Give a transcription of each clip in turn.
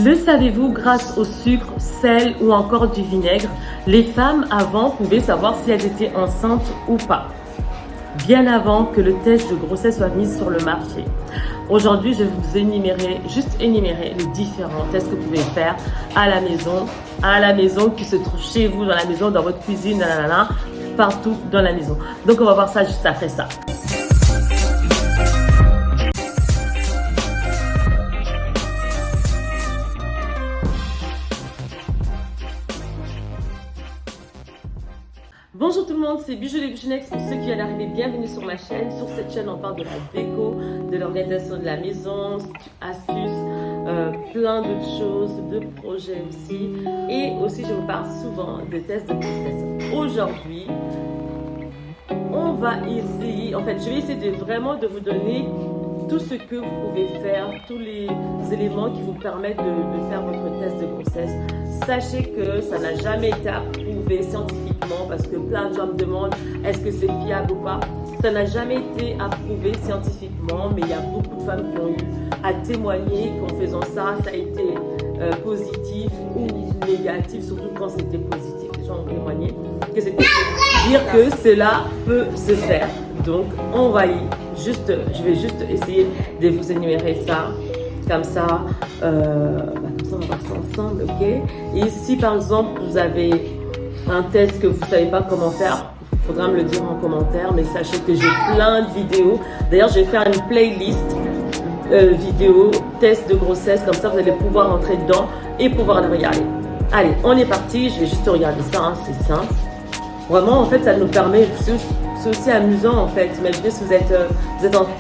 Le savez-vous, grâce au sucre, sel ou encore du vinaigre, les femmes avant pouvaient savoir si elles étaient enceintes ou pas, bien avant que le test de grossesse soit mis sur le marché. Aujourd'hui, je vais vous énumérer les différents tests que vous pouvez faire à la maison qui se trouve chez vous, dans la maison, dans votre cuisine, partout dans la maison. Donc on va voir ça juste après ça. Bonjour tout le monde, c'est Bijou les Bichounex. Pour ceux qui viennent d'arriver, bienvenue sur ma chaîne. Sur cette chaîne, on parle de la déco, de l'organisation de la maison, astuces, plein d'autres choses, de projets aussi. Et aussi, je vous parle souvent de tests de grossesse. Aujourd'hui, on va essayer, je vais essayer de vous donner tout ce que vous pouvez faire, tous les éléments qui vous permettent de faire votre test de grossesse. Sachez que ça n'a jamais été approuvé scientifiquement parce que plein de gens me demandent est-ce que c'est fiable ou pas. Ça n'a jamais été approuvé scientifiquement, mais il y a beaucoup de femmes qui ont eu à témoigner qu'en faisant ça, ça a été positif ou négatif, surtout quand c'était positif. Les gens ont témoigné que c'était dire que cela peut se faire. Donc, on va je vais juste essayer de vous énumérer ça. Comme ça, on va voir ça ensemble, ok? Et si par exemple vous avez un test que vous ne savez pas comment faire, il faudra me le dire en commentaire, mais sachez que j'ai plein de vidéos. D'ailleurs, je vais faire une playlist vidéo test de grossesse, comme ça vous allez pouvoir entrer dedans et pouvoir le regarder. Allez, on est parti, je vais juste regarder ça, hein, c'est simple. Vraiment, en fait, ça nous permet, c'est aussi amusant en fait. Imaginez si vous êtes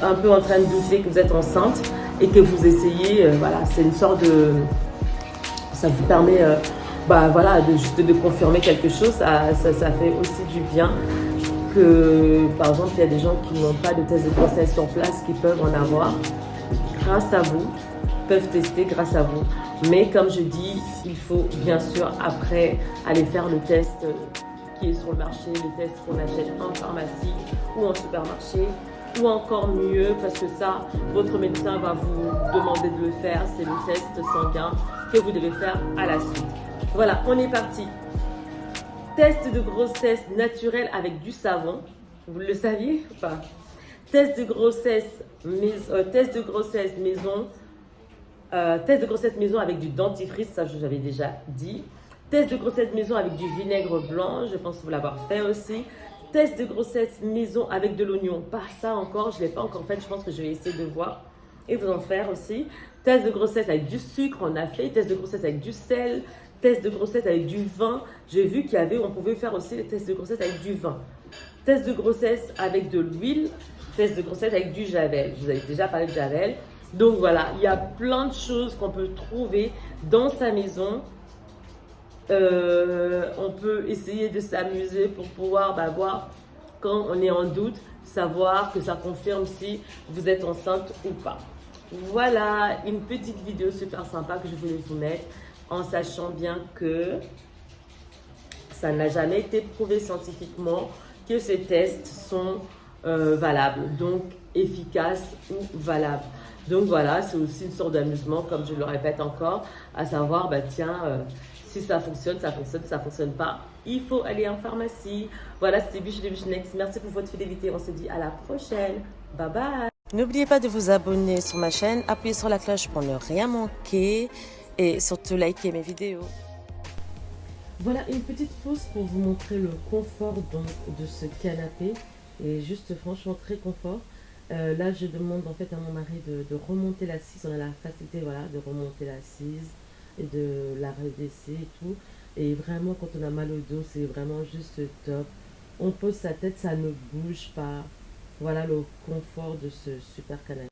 un peu en train de douter que vous êtes enceinte et que vous essayez, voilà, c'est une sorte de, ça vous permet, de confirmer quelque chose. Ça fait aussi du bien que, par exemple, il y a des gens qui n'ont pas de test de grossesse sur place qui peuvent en avoir grâce à vous, peuvent tester grâce à vous. Mais comme je dis, il faut bien sûr après aller faire le test qui est sur le marché, le test qu'on achète en pharmacie ou en supermarché, ou encore mieux, parce que ça, votre médecin va vous demander de le faire, c'est le test sanguin que vous devez faire à la suite. Voilà, on est parti. Test de grossesse naturel avec du savon, vous le saviez ou pas? Test de grossesse maison avec du dentifrice, ça je l'avais déjà dit. Test de grossesse maison avec du vinaigre blanc, je pense vous l'avoir fait aussi. Test de grossesse maison avec de l'oignon, pas ça encore, je ne l'ai pas encore fait, je pense que je vais essayer de voir et vous en faire aussi. Test de grossesse avec du sucre, on a fait. Test de grossesse avec du sel, test de grossesse avec du vin. J'ai vu on pouvait faire aussi les tests de grossesse avec du vin. Test de grossesse avec de l'huile, test de grossesse avec du javel, je vous avais déjà parlé de javel. Donc voilà, il y a plein de choses qu'on peut trouver dans sa maison. On peut essayer de s'amuser pour pouvoir voir quand on est en doute, savoir que ça confirme si vous êtes enceinte ou pas. Voilà une petite vidéo super sympa que je voulais vous mettre en sachant bien que ça n'a jamais été prouvé scientifiquement que ces tests sont valables, donc efficaces ou valables. Donc voilà, c'est aussi une sorte d'amusement, comme je le répète encore, à savoir, si ça fonctionne, ça fonctionne, si ça ne fonctionne pas, il faut aller en pharmacie. Voilà, c'était Bijou les Bichounex. Merci pour votre fidélité. On se dit à la prochaine. Bye bye. N'oubliez pas de vous abonner sur ma chaîne, appuyez sur la cloche pour ne rien manquer et surtout liker mes vidéos. Voilà une petite pause pour vous montrer le confort de ce canapé. Et juste franchement très confort. Là je demande en fait à mon mari de remonter l'assise. On a la facilité de remonter l'assise et de la redresser et tout. Et vraiment quand on a mal au dos, c'est vraiment juste top. On pose sa tête, ça ne bouge pas. Voilà le confort de ce super canapé.